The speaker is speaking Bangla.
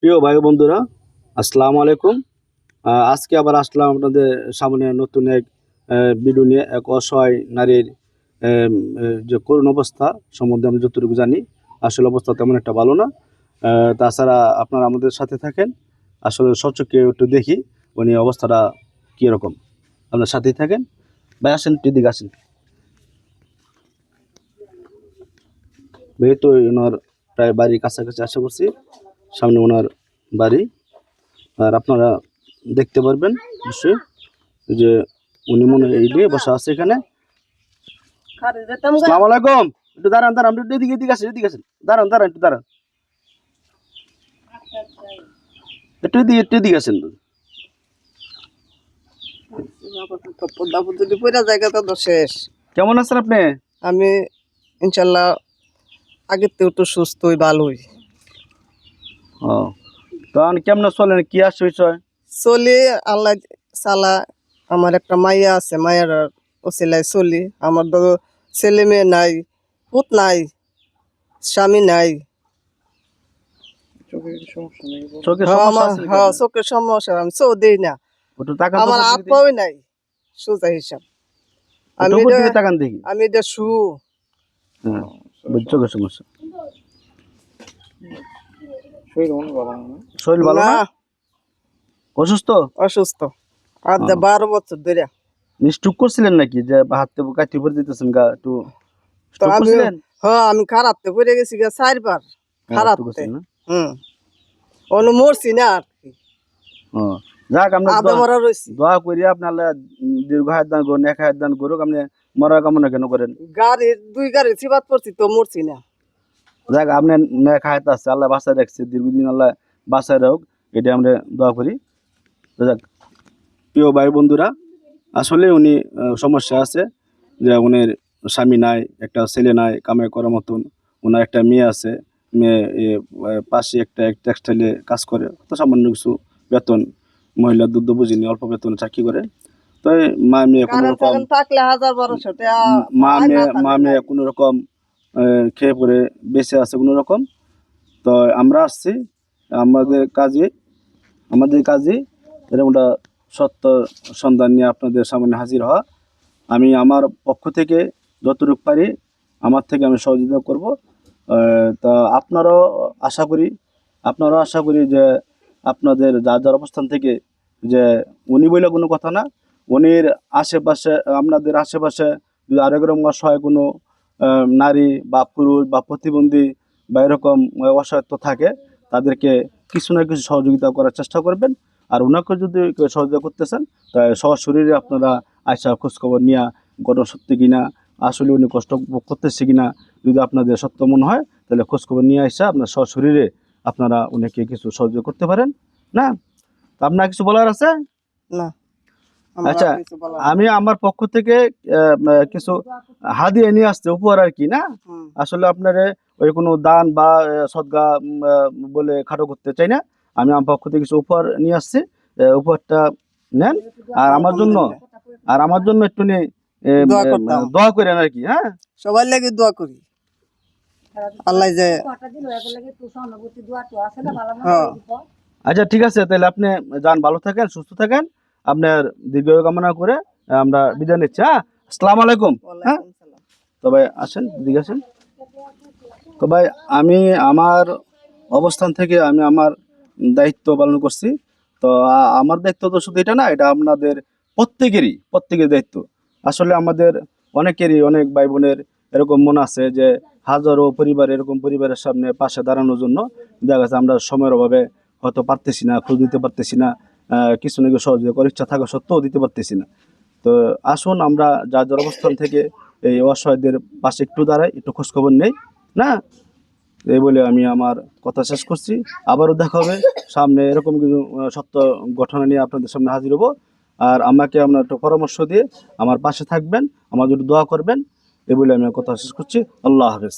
প্রিয় ভাই বন্ধুরা, আসসালামু আলাইকুম। আজকে আবার আসলাম আপনাদের সামনে নতুন এক ভিডিও নিয়ে। এক অসহায় নারীর যে করুণ অবস্থা সম্বন্ধে আমি যতটুকু জানি, আসলে অবস্থা তেমন একটা ভালো না। তাছাড়া আপনারা আমাদের সাথে থাকেন, আসলে সচক্ষে একটু দেখি উনি অবস্থাটা কীরকম। আপনার সাথেই থাকেন। ভাই আসেন, একটু দিকে আসেন। তো ওনার প্রায় বাড়ির কাছাকাছি আশা করছি, সামনে ওনার বাড়ি। আর আপনারা দেখতে পারবেন অবশ্যই যে উনি মনে হয় এই নিয়ে বসা আছে এখানে। আসসালামু আলাইকুম। একটু দাঁড়ান দাঁড়ান, একটু এদিকে এদিকে আসেন, এদিকে আসেন। দাঁড়ান দাঁড়ান, একটু দাঁড়ান, একটু এদিকে একটু এদিকে আসেন। কেমন আছেন আপনি? আমি ইনশাল্লাহ আগের থেকে একটু সুস্থই ভালোই ও, তখন কেমন চলেন, কি আসছে বিষয়? চলি আল্লাহ সালা। আমার একটা মাইয়া আছে, মায়ের ওসিলায় চলি। আমার তো ছেলে মেয়ে নাই, পুত নাই, স্বামী নাই। চোখের সমস্যা, আমি চোখ দিই না। আমার হাত পাও নাই সোজা হিসাব। আমি এটা শু চোখের সমস্যা, শরীর ভালো না, অসুস্থ অসুস্থ। আর 12 বছর ধরে স্ট্রোক করছিলেন নাকি, যে হাতে কাটি পরে দিতেছেন গা একটু? আমি খারাপতে পড়ে গেছি 4 বার খারাপ। মরছি না আর কি। যাক, আমরা দোয়া করি আপনার দীর্ঘ হায়াত দান করুন, এক হায়াত দান করুক। আপনি মরার কামনা কেন করেন? দুই গাড়ি চিবাত পড়ছি তো মরছি না। যাক, আপনার নেক হায়াত আছে, আল্লাহ বাঁচায় রাখছে, দীর্ঘদিন আল্লাহ বাঁচায় রাখুক, এটা আমরা দোয়া করি। যাক, প্রিয় ভাই বন্ধুরা, আসলে উনি সমস্যা আছে যে উনির স্বামী নাই, একটা ছেলে নাই কামাই করার মতন। ওনার একটা মেয়ে আছে, মেয়ে পাশে একটা টেক্সটাইলে কাজ করে, তো সামান্য কিছু বেতন, মহিলা দুধ বুঝিনি, অল্প বেতনে চাকরি করে। তো মা মেয়ে কোনো রকম মা মেয়ে কোনো রকম খেয়ে পরে বেঁচে আছে কোনো রকম। তো আমরা আসছি আমাদের কাজে এরকমটা সত্য সন্ধান নিয়ে আপনাদের সামনে হাজির হওয়া। আমি আমার পক্ষ থেকে যতটুকু পারি আমার থেকে আমি সহযোগিতা করব। তা আপনারাও আশা করি যে আপনাদের যার অবস্থান থেকে, যে উনি বলে কোনো কথা না, উনির আশেপাশে, আপনাদের আশেপাশে যদি আরেক রকম অসহায় কোনো নারী বা পুরুষ বা প্রতিবন্ধী বা এরকম অসহায়ত্ব থাকে, তাদেরকে কিছু না কিছু সহযোগিতা করার চেষ্টা করবেন। আর ওনাকে যদি সহযোগিতা করতেছেন, তাই সশরীরে আপনারা আয়সা খোঁজখবর নিয়ে ঘটনা সত্যি কিনা, আসলে উনি কষ্ট করতেছে কিনা, যদি আপনাদের সত্য মনে হয় তাহলে খোঁজখবর নিয়ে আসা আপনার সশরীরে আপনারা উনাকে কিছু সহযোগিতা করতে পারেন। না, আপনার কিছু বলার আছে? না। আচ্ছা, আমি আমার পক্ষ থেকে কিছু হাদিয়া নিয়ে আসছে, উপহার আর কি। না, আসলে আপনারা ওই কোনো দান বা সদকা বলে খাটো করতে চাই না। আমি আমার পক্ষ থেকে কিছু উপহার নিয়ে আসছি, উপহারটা নেন। আর আমার জন্য একটু দোয়া করেন আর কি। হ্যাঁ, সবাই লাগে দোয়া করি, আল্লাহ যে। আচ্ছা, ঠিক আছে, তাহলে আপনি যান, ভালো থাকেন, সুস্থ থাকেন, আপনার দীর্ঘায়ু কামনা করে আমরা বিদায় নিচ্ছি। হ্যাঁ, আসসালামু আলাইকুম। হ্যাঁ, তো ভাই আসেন, দিকে আসেন। তো ভাই, আমি আমার অবস্থান থেকে আমি আমার দায়িত্ব পালন করছি। তো আমার দায়িত্ব তো শুধু এটা না, এটা আপনাদের প্রত্যেকের দায়িত্ব। আসলে আমাদের অনেকেরই, অনেক ভাই বোনের এরকম মন আছে যে হাজারো পরিবার, এরকম পরিবারের সামনে পাশে দাঁড়ানোর জন্য দেখা গেছে আমরা সময়ের অভাবে হয়তো পারতেছি না, খোঁজ দিতে পারতেছি না, কিছু না কিছু সহযোগিতা করার ইচ্ছা থাকা সত্ত্বেও দিতে পারতেছি না। তো আসুন আমরা যার অবস্থান থেকে এই অসহায়দের পাশে একটু দাঁড়াই, একটু খোঁজখবর নেই। না, এই বলে আমি আমার কথা শেষ করছি। আবারও দেখা হবে সামনে এরকম কিছু সত্য ঘটনা নিয়ে আপনাদের সামনে হাজির হব। আর আমাকে আপনার একটু পরামর্শ দিয়ে আমার পাশে থাকবেন, আমার জন্য দোয়া করবেন, এই বলে আমি কথা শেষ করছি। আল্লাহ হাফেজ।